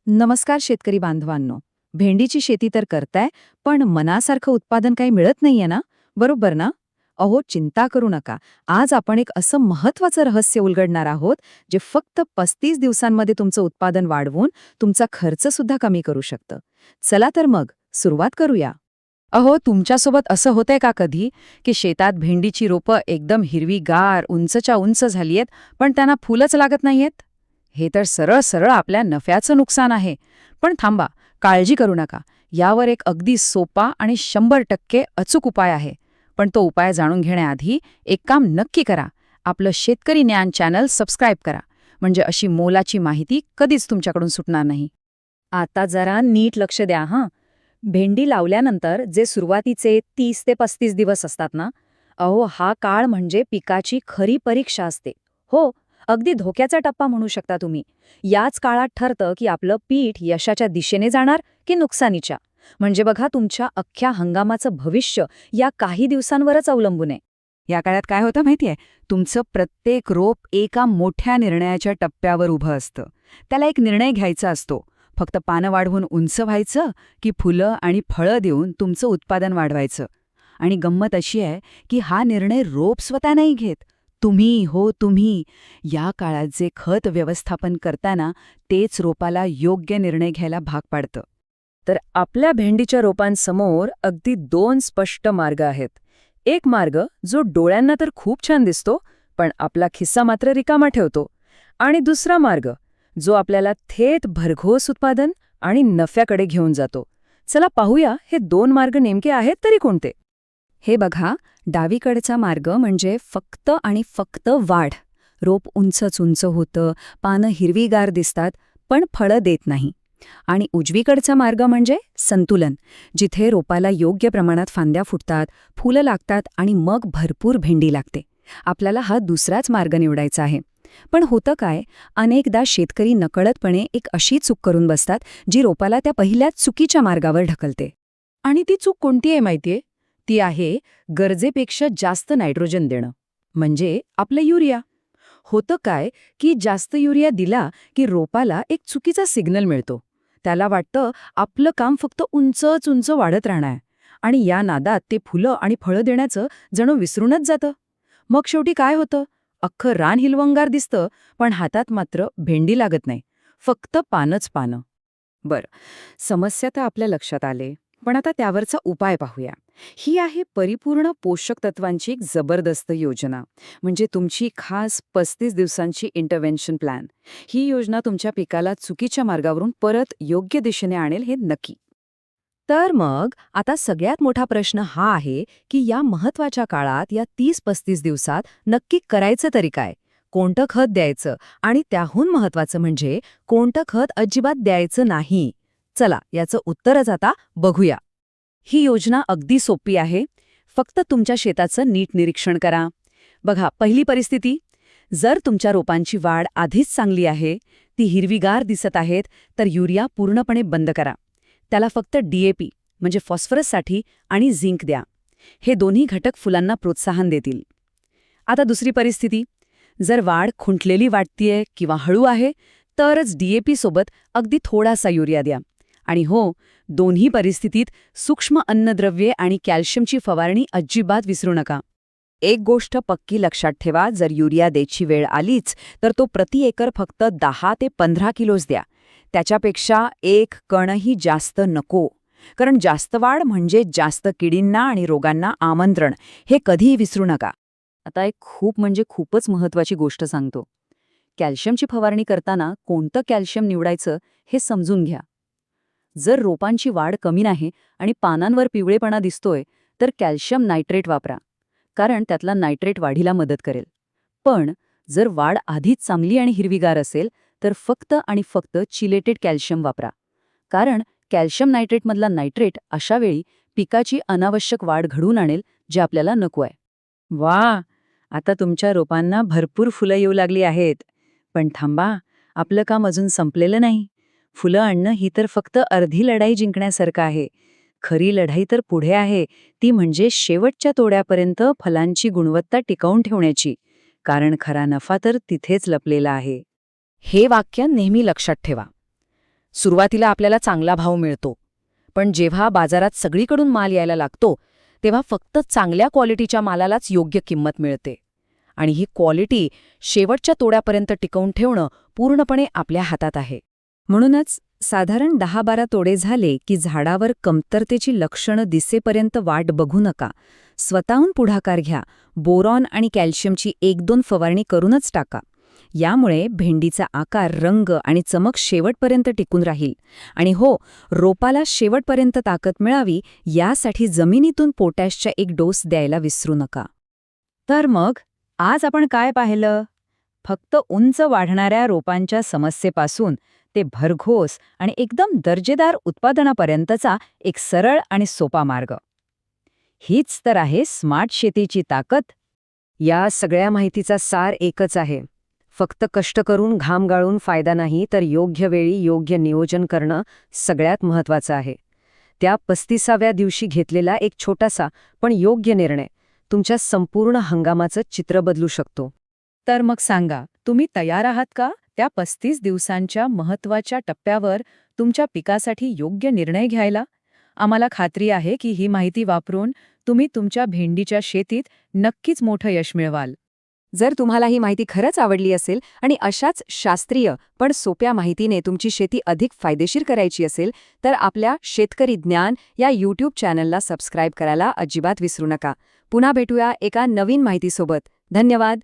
नमस्कार शेतकरी बांधवांनो. भेंडीची शेती तर करताय, पण मनासारखं उत्पादन काही मिळत नाहीये ना? बरोबर ना? अहो, चिंता करू नका. आज आपण एक असं महत्वाचं रहस्य उलगडणार आहोत, जे फक्त 35 दिवसांमध्ये तुमचं उत्पादन वाढवून तुमचा खर्च सुद्धा कमी करू शकतं. चला तर मग सुरुवात करूया. अहो, तुमच्यासोबत असं होतंय का कधी, की शेतात भेंडीची रोपं एकदम हिरवीगार, उंचच्या उंच झालीयत, पण त्यांना फुलंच लागत नाहीयेत? हे तर सरळ सरळ आपल्या नफ्याचं नुकसान आहे. पण थांबा, काळजी करू नका. यावर एक अगदी सोपा आणि 100% अचूक उपाय आहे. पण तो उपाय जाणून घेण्याआधी एक काम नक्की करा. आपलं शेतकरी ज्ञान चॅनल सबस्क्राईब करा. म्हणजे अशी मोलाची माहिती कधीच तुमच्याकडून सुटणार नाही. आता जरा नीट लक्ष द्या हां. भेंडी लावल्यानंतर जे सुरुवातीचे 30 ते 35 दिवस असतात ना, अहो हा काळ म्हणजे पिकाची खरी परीक्षा असते. हो, अगदी धोक्याचा टप्पा म्हणू शकता तुम्ही. याच काळात ठरतं की आपलं पीठ यशाच्या दिशेने जाणार की नुकसानीच्या. म्हणजे बघा, तुमच्या अख्ख्या हंगामाचं भविष्य या काही दिवसांवरच अवलंबून आहे. या काळात काय होतं माहितीये, तुमचं प्रत्येक रोप एका मोठ्या निर्णयाच्या टप्प्यावर उभं असतं. त्याला एक निर्णय घ्यायचा असतो. फक्त पानं वाढवून उंच व्हायचं की फुलं आणि फळं देऊन तुमचं उत्पादन वाढवायचं. आणि गंमत अशी आहे की हा निर्णय रोप स्वतः नाही घेत. तुम्ही. या काळात जे खत व्यवस्थापन करताना तेच रोपाला योग्य निर्णय घ्यायला भाग पाडतं. तर आपल्या भेंडीच्या रोपांसमोर अगदी 2 स्पष्ट मार्ग आहेत. एक मार्ग जो डोळ्यांना तर खूप छान दिसतो, पण आपला खिस्सा मात्र रिकामा ठेवतो. आणि दुसरा मार्ग जो आपल्याला थेट भरघोस उत्पादन आणि नफ्याकडे घेऊन जातो. चला पाहूया हे 2 मार्ग नेमके आहेत तरी कोणते. हे बघा, डावीकडचा मार्ग म्हणजे फक्त आणि फक्त वाढ. रोप उंचच उंच होतं, पानं हिरवीगार दिसतात, पण फळं देत नाही. आणि उजवीकडचा मार्ग म्हणजे संतुलन, जिथे रोपाला योग्य प्रमाणात फांद्या फुटतात, फुलं लागतात आणि मग भरपूर भेंडी लागते. आपल्याला हा दुसराच मार्ग निवडायचा आहे. पण होतं काय, अनेकदा शेतकरी नकळतपणे एक अशी चूक करून बसतात, जी रोपाला त्या पहिल्याच चुकीच्या मार्गावर ढकलते. आणि ती चूक कोणती आहे माहितीये? ती आहे गरजेपेक्षा जास्त नायट्रोजन देणं. म्हणजे आपलं युरिया. होतं काय, की जास्त युरिया दिला की रोपाला एक चुकीचा सिग्नल मिळतो. त्याला वाटतं आपलं काम फक्त उंचच उंच वाढत राहणार आहे. आणि या नादात ते फुलं आणि फळं देण्याचं जणू विसरूनच जातं. मग शेवटी काय होतं? अख्खं रान हिरवंगार दिसतं, पण हातात मात्र भेंडी लागत नाही. फक्त पानच पानं. बरं, समस्या तर आपल्या लक्षात आले. पण आता त्यावरचा उपाय पाहूया. ही आहे परिपूर्ण पोषक तत्वांची एक जबरदस्त योजना. म्हणजे तुमची खास 35 दिवसांची इंटरव्हेन्शन प्लॅन. ही योजना तुमच्या पिकाला चुकीच्या मार्गावरून परत योग्य दिशेने आणेल हे नक्की. तर मग आता सगळ्यात मोठा प्रश्न हा आहे की या महत्वाच्या काळात, या 30-35 दिवसात नक्की करायचं तरी काय? कोणतं खत द्यायचं? आणि त्याहून महत्वाचं म्हणजे कोणतं खत अजिबात द्यायचं नाही? चला, याचं उत्तरच आता बघूया. ही योजना अगदी सोपी आहे. फक्त तुमच्या शेताचं नीट निरीक्षण करा. बघा, पहिली परिस्थिती, जर तुमच्या रोपांची वाढ आधीच चांगली आहे, ती हिरवीगार दिसत आहेत, तर युरिया पूर्णपणे बंद करा. त्याला फक्त DAP म्हणजे फॉस्फरससाठी आणि झिंक द्या. हे दोन्ही घटक फुलांना प्रोत्साहन देतील. आता दुसरी परिस्थिती, जर वाढ खुंटलेली वाटतीये किंवा हळू आहे, तरच DAP सोबत अगदी थोडासा युरिया द्या. आणि हो, दोन्ही परिस्थितीत सूक्ष्म अन्नद्रव्ये आणि कॅल्शियमची फवारणी अजिबात विसरू नका. एक गोष्ट पक्की लक्षात ठेवा, जर युरिया द्यायची वेळ आलीच, तर तो प्रति एकर फक्त 10 ते 15 किलोच द्या. त्याच्यापेक्षा एक कणही जास्त नको. कारण जास्त वाढ म्हणजे जास्त किडींना आणि रोगांना आमंत्रण, हे कधीही विसरू नका. आता एक खूप म्हणजे खूपच महत्वाची गोष्ट सांगतो. कॅल्शियमची फवारणी करताना कोणतं कॅल्शियम निवडायचं हे समजून घ्या. जर रोपांची वाढ कमी नाही आणि पानांवर पिवळेपणा दिसतोय, तर कॅल्शियम नायट्रेट वापरा. कारण त्यातला नायट्रेट वाढीला मदत करेल. पण जर वाढ आधीच चांगली आणि हिरवीगार असेल, तर फक्त आणि फक्त चिलेटेड कॅल्शियम वापरा. कारण कॅल्शियम नायट्रेटमधला नायट्रेट अशा वेळी पिकाची अनावश्यक वाढ घडवून आणेल, जे आपल्याला नको आहे. वा, आता तुमच्या रोपांना भरपूर फुलं येऊ लागली आहेत. पण थांबा, आपलं काम अजून संपलेलं नाही. फुलं आणणं ही तर फक्त अर्धी लढाई जिंकण्यासारखं आहे. खरी लढाई तर पुढे आहे, ती म्हणजे शेवटच्या तोड्यापर्यंत फलांची गुणवत्ता टिकवून ठेवण्याची. कारण खरा नफा तर तिथेच लपलेला आहे. हे वाक्य नेहमी लक्षात ठेवा. सुरुवातीला आपल्याला चांगला भाव मिळतो, पण जेव्हा बाजारात सगळीकडून माल यायला लागतो तेव्हा फक्त चांगल्या क्वालिटीच्या मालालाच योग्य किंमत मिळते. आणि ही क्वालिटी शेवटच्या तोड्यापर्यंत टिकवून ठेवणं पूर्णपणे आपल्या हातात आहे. म्हणूनच साधारण 10-12 तोडे झाले की झाडावर कमतरतेची लक्षणं दिसेपर्यंत वाट बघू नका. स्वतःहून पुढाकार घ्या. बोरॉन आणि कॅल्शियमची 1-2 फवारणी करूनच टाका. यामुळे भेंडीचा आकार, रंग आणि चमक शेवटपर्यंत टिकून राहील. आणि हो, रोपाला शेवटपर्यंत ताकद मिळावी यासाठी जमिनीतून पोटॅशच्या 1 डोस द्यायला विसरू नका. तर मग आज आपण काय पाहिलं? फक्त उंच वाढणाऱ्या रोपांच्या समस्येपासून ते भरघोस आणि एकदम दर्जेदार उत्पादनापर्यंतचा एक सरळ आणि सोपा मार्ग. हीच तर आहे स्मार्ट शेतीची ताकद. या सगळ्या माहितीचा सार एकच आहे. फक्त कष्ट करून घाम गाळून फायदा नाही, तर योग्य वेळी योग्य नियोजन करणं सगळ्यात महत्त्वाचं आहे. त्या 35व्या दिवशी घेतलेला एक छोटासा पण योग्य निर्णय तुमच्या संपूर्ण हंगामाचं चित्र बदलू शकतो. तर मग सांगा, तुम्ही तयार आहात का त्या 35 दिवसांच्या महत्त्वाच्या टप्प्यावर तुमच्या पिकासाठी योग्य निर्णय घ्यायला? आम्हाला खात्री आहे की ही माहिती वापरून तुम्ही तुमच्या भेंडीच्या शेतीत नक्कीच मोठं यश मिळवाल. जर तुम्हाला ही माहिती खरंच आवडली असेल आणि अशाच शास्त्रीय पण सोप्या माहितीने तुमची शेती अधिक फायदेशीर करायची असेल, तर आपल्या शेतकरी ज्ञान या YouTube चॅनलला सबस्क्राईब करायला अजिबात विसरू नका. पुन्हा भेटूया एका नवीन माहितीसोबत. धन्यवाद.